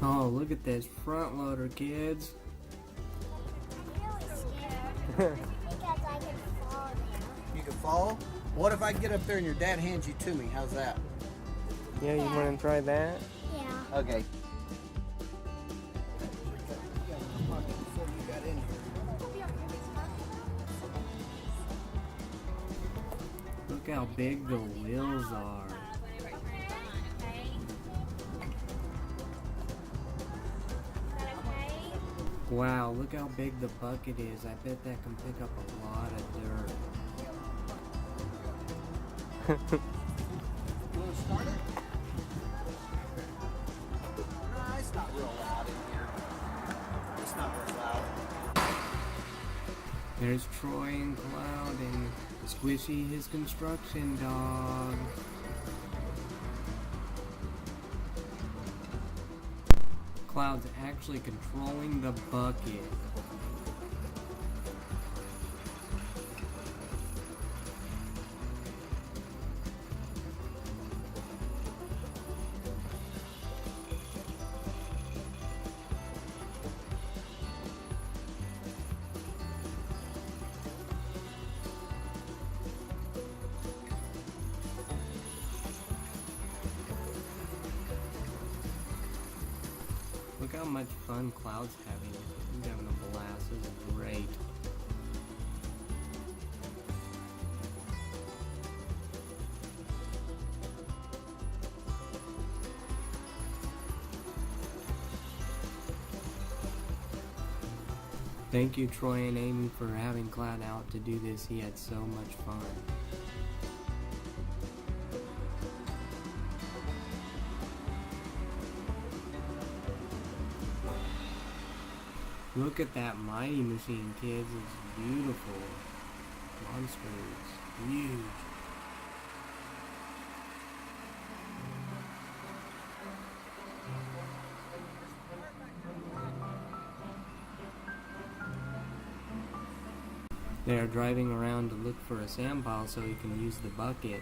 Oh, look at this front loader, kids. I'm really scared because I can fall now. You can fall? What if I get up there and your dad hands you to me? How's that? Yeah, you want to try that? Yeah. Okay. Look how big the wheels are. Wow, look how big the bucket is. I bet that can pick up a lot of dirt. You want to start it? Nah, it's not real loud in here. It's not real loud. There's Troy and Cloud and Squishy, his construction dog. Cloud's actually controlling the bucket. Look how much fun Cloud's having. He's having a blast. This is great. Thank you, Troy and Amy, for having Cloud out to do this. He had so much fun. Look at that mighty machine, kids. It's beautiful. Monsters. Huge. They are driving around to look for a sand pile so he can use the bucket.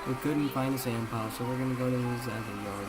We couldn't find a sand pile, so we're gonna go to his other yard.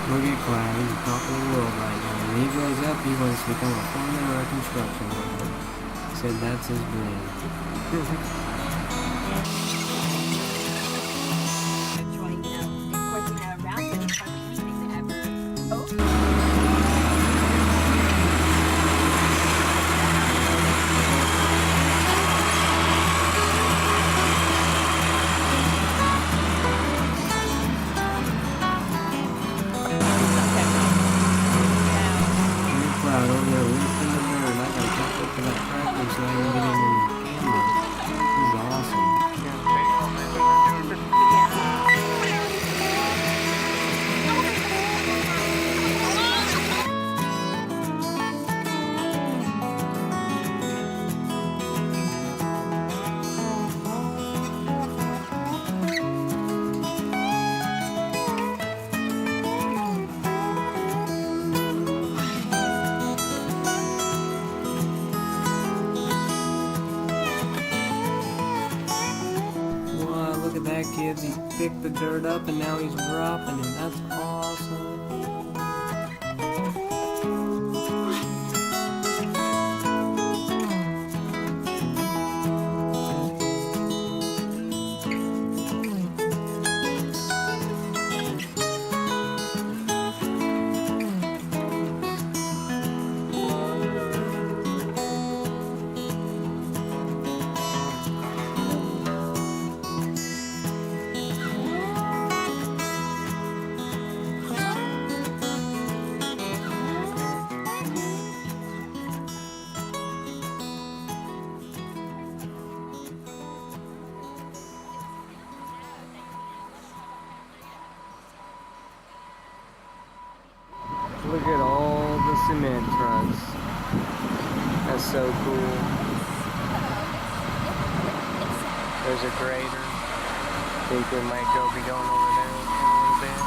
Look at Cloud, he's top of the world right now. When he grows up, he wants to become a foreman or a construction worker. He said that's his dream. Cloud over there lifting the dirt. I gotta catch up to that tractor so I can get him in the camera. at that, kids. He picked the dirt up and now he's dropping it. That's awesome. Look at all the cement trucks. That's so cool. There's a grader. Think we might be going over there in a little bit.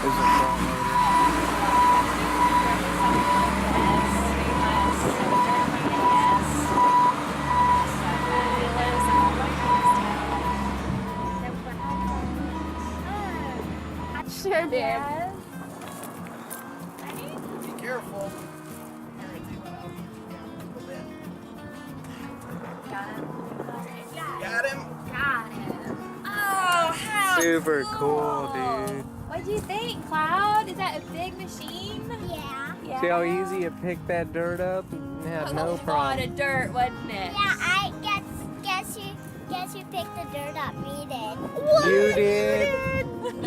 There's a front loader. Sure did. Be careful. Got him. Got him. Oh, how Super cool, dude. What do you think, Cloud? Is that a big machine? Yeah. Yeah. See how easy it picked that dirt up? It had no A lot problem. of dirt, wasn't it? Yeah, I guess you picked the dirt up. Me did. You did?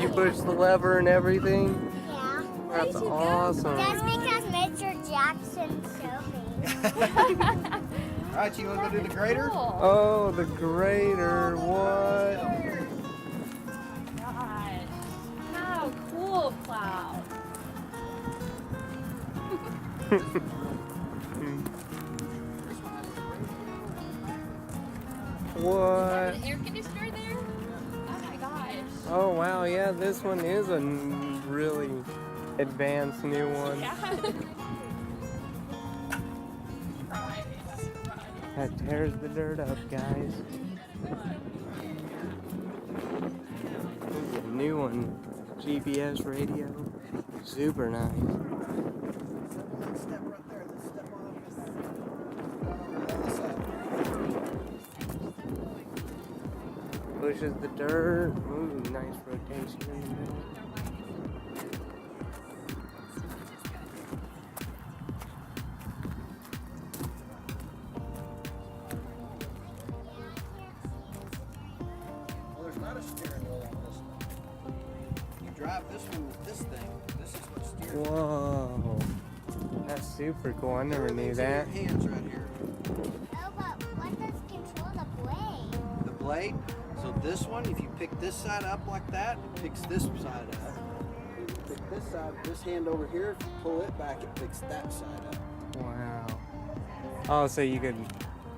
You pushed the lever and everything? Yeah. That's awesome. That's because Mr. Jackson showed me. All right, you want to go do the grader? Cool. Oh, the grader. What? Gosh. How cool, Cloud. What? An air conditioner there? Oh my gosh. Oh, wow. Yeah, this one is a really advanced new one. Yeah. That tears the dirt up, guys. This is a new one. GPS radio. Super nice. Let's step right there. Let's step on the other side. Pushes the dirt. Ooh, nice rotation in the middle. Well, there's not a steering wheel on this one. You drive this one with this thing. This is what steers. Whoa. That's super cool. I never knew Everything's that. in your hands right here. Oh, but what does control the blade? The blade. So this one, if you pick this side up like that, it picks this side up. If you pick this side, this hand over here, if you pull it back, it picks that side up. Wow. Oh, so you could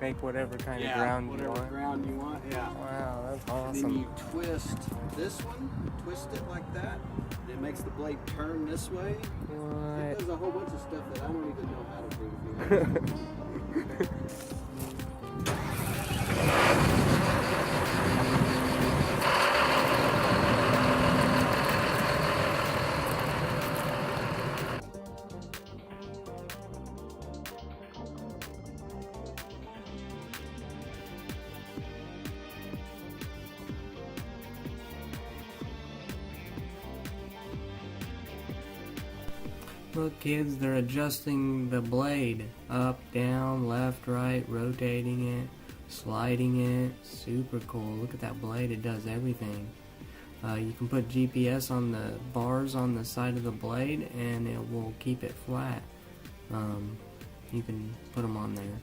make whatever kind of ground you whatever want. ground you want. Yeah. Wow, that's And then awesome. you twist this one, twist it like that. And it makes the blade turn this way. It What? does a whole bunch of stuff that I don't even know how to do. To be honest. Look, kids, they're adjusting the blade. Up, down, left, right, rotating it, sliding it. Super cool. Look at that blade. It does everything. You can put GPS on the bars on the side of the blade and it will keep it flat. You can put them on there.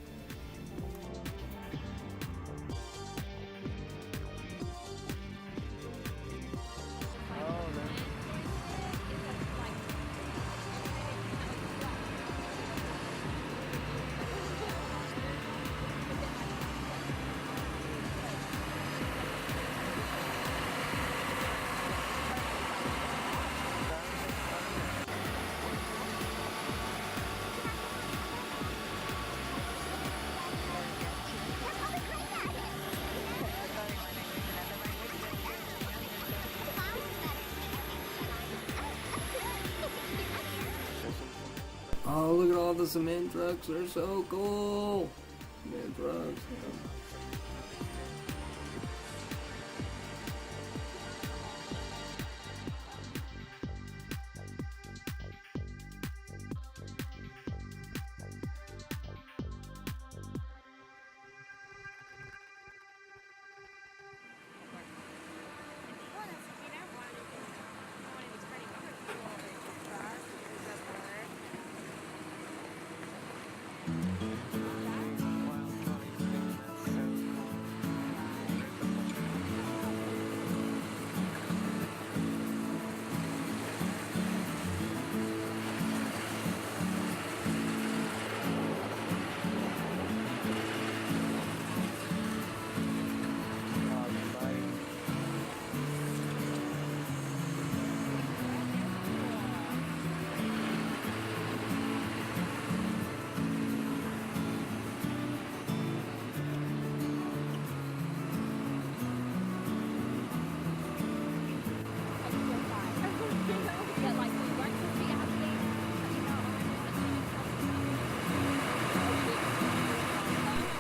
Oh, look at all the cement trucks. They're so cool. Cement trucks.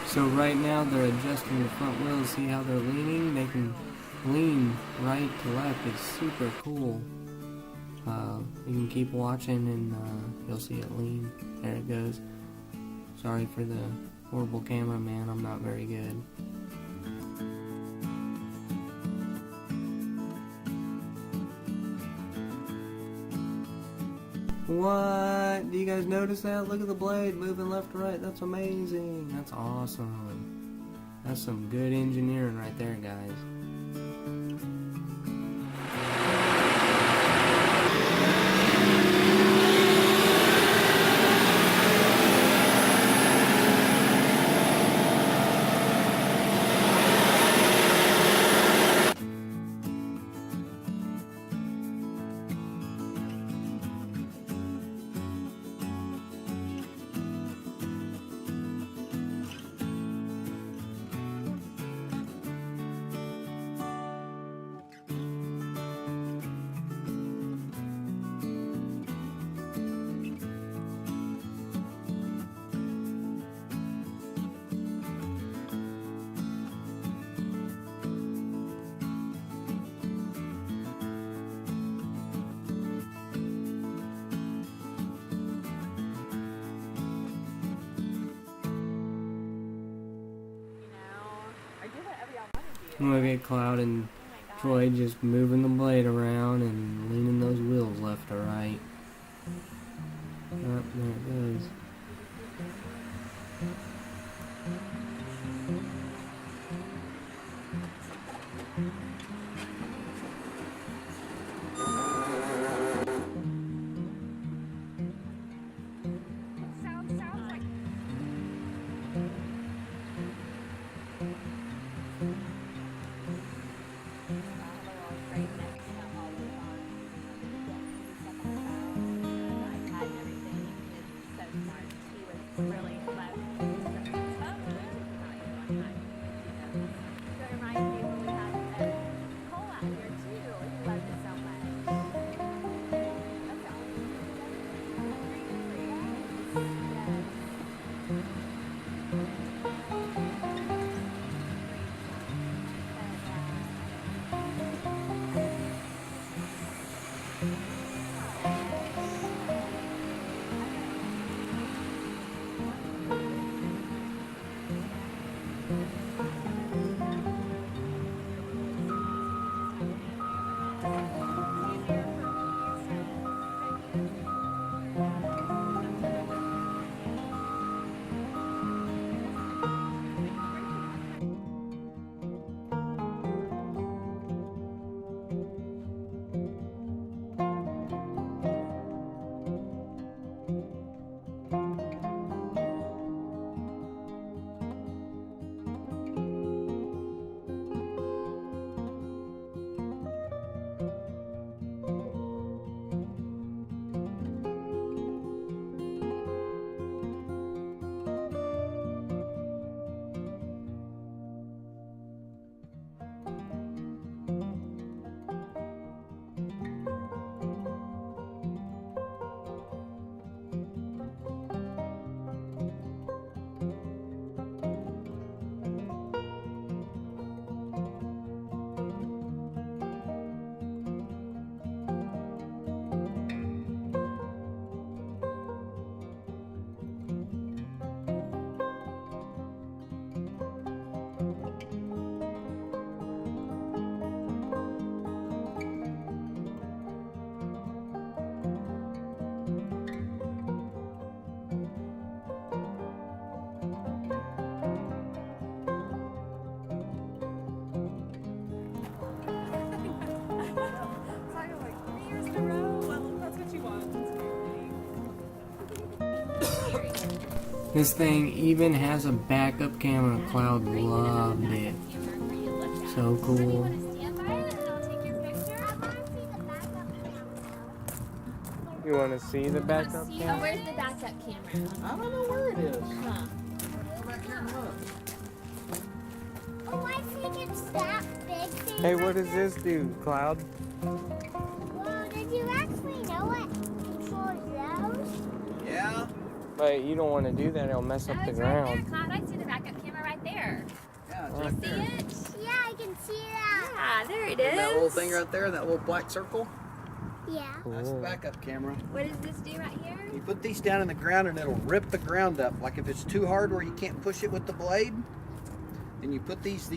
So right now they're adjusting the front wheels. See how they're leaning? They can lean right to left. It's super cool. You can keep watching and you'll see it lean. There it goes. Sorry for the horrible cameraman. I'm not very good. What? Do you guys notice that? Look at the blade moving left to right. That's amazing. That's awesome. That's some good engineering right there, guys. Look at Cloud and Troy just moving the blade around and leaning those wheels left to right. Oh, there it goes. This thing even has a backup camera. Cloud loved it. So cool. Stand by it and I'll take your picture. I want to see the backup You want to see the backup camera. Oh, camera? where's the backup camera? I don't know where it is. Huh. Come back here and look. Oh, I think it's that big thing. Hey, right what does there. this do, Cloud? Well, did you actually know what controls those? Yeah. But you don't want to do that, it'll mess Oh, up the it's right there, ground. Cloud. I see the backup camera right there. Yeah, it's Right right See there. it? Yeah, I can see that. Yeah, there it See is. that little thing right there, that little black circle? Yeah. That's the Cool. backup camera. What does this do right here? You put these down in the ground and it'll rip the ground up. Like if it's too hard where you can't push it with the blade, then you put these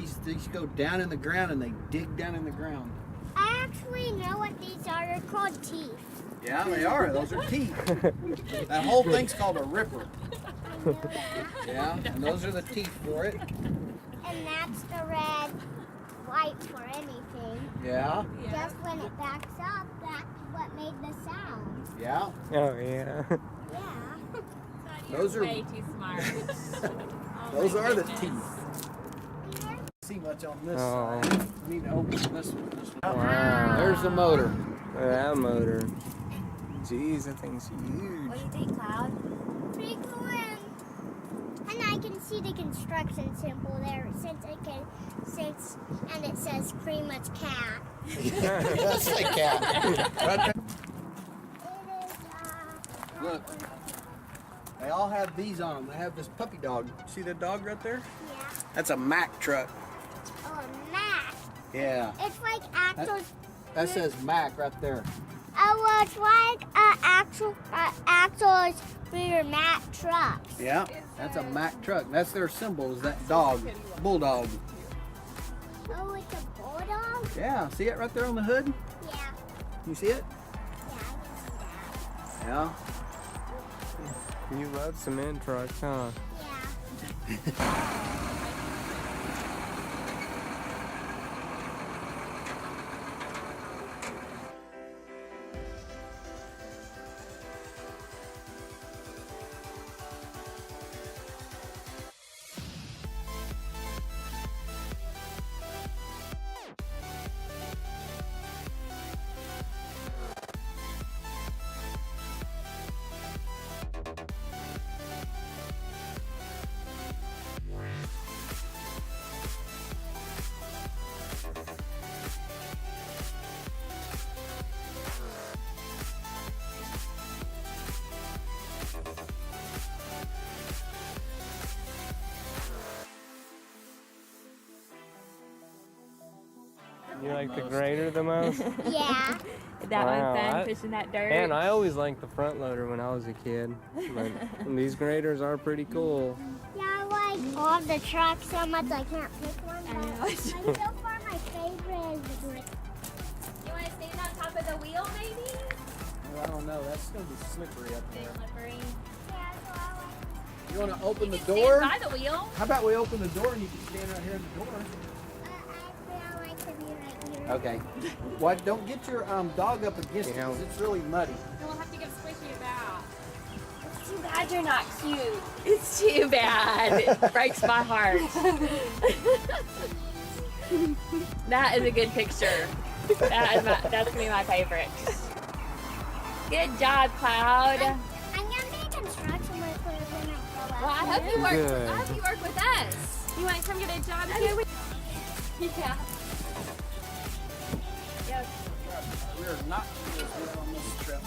go down in the ground and they dig down in the ground. I actually know what these are. They're called teeth. Yeah, they are. Those are teeth. That whole thing's called a ripper. I know that. Yeah, and those are the teeth for it. And that's the red light for anything. Yeah, Just when it backs up, that's what made the sound. yeah. Oh, yeah. Yeah. Those are- way too smart. Those are the goodness. teeth. See much on this Oh. side. We need to open this one. Wow. There's the motor. Look at that motor. Jeez, that thing's What huge. do you think, Cloud? Pretty cool. And I can see the construction symbol there and it says pretty much cat. That's a cat. Right there. It is Look. They all have these on them. They have this puppy dog. See the dog right there? yeah. That's a Mack truck. Oh, Mac. Yeah. It's like actual. That says Mack right there. Oh, well, it's like axles for your Mac trucks. Yeah. That's a Mack truck. That's their symbol, is that dog. Bulldog. Oh, it's a bulldog. Yeah. See it right there on the hood? Yeah. You see it? Yeah, I can see that. Yeah. You love cement trucks, huh? Yeah. You like the grader the most? Yeah. That Wow, one fun, I- pushing that dirt. And I always liked the front loader when I was a kid. But these graders are pretty cool. Yeah, I like all the trucks so much I can't pick one. I But know. so far, my favorite is the green. You want to stand on top of the wheel, maybe? Well, I don't know. That's going to be slippery up Big there. slippery. Yeah, so I like. You want to open the You can door? stand by the wheel. How about we open the door and you can stand right here at the door? I like to be right here. Okay. Well, don't get your dog up against it Yeah. because it's really muddy. Then we'll have to give Squishy a bath. It's too bad you're not cute. It's too bad. It breaks my heart. That is a good picture. That's gonna be my favorite. Good job, Cloud. I'm gonna be a construction worker when I grow up. Well, I hope you work. Good. I hope you work with us. You want to come get a job here? Yeah. We are not going to on this trip.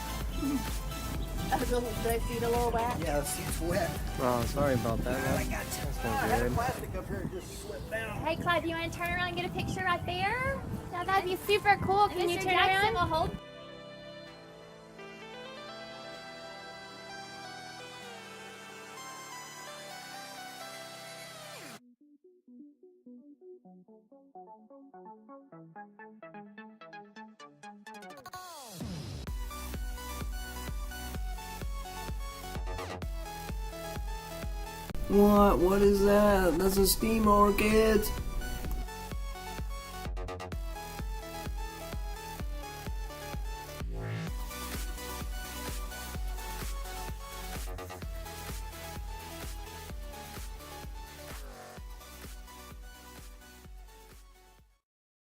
Do I see the little wet? Yeah, the seat's wet. Oh, sorry about that. I Man. got That's I not had good. plastic up here and just slipped down. Hey, Clyde, do you want to turn around and get a picture right there? Yeah, that'd be super cool. Can you Mr. turn Jackson around? will hold. What? What is that? That's a steam orchid.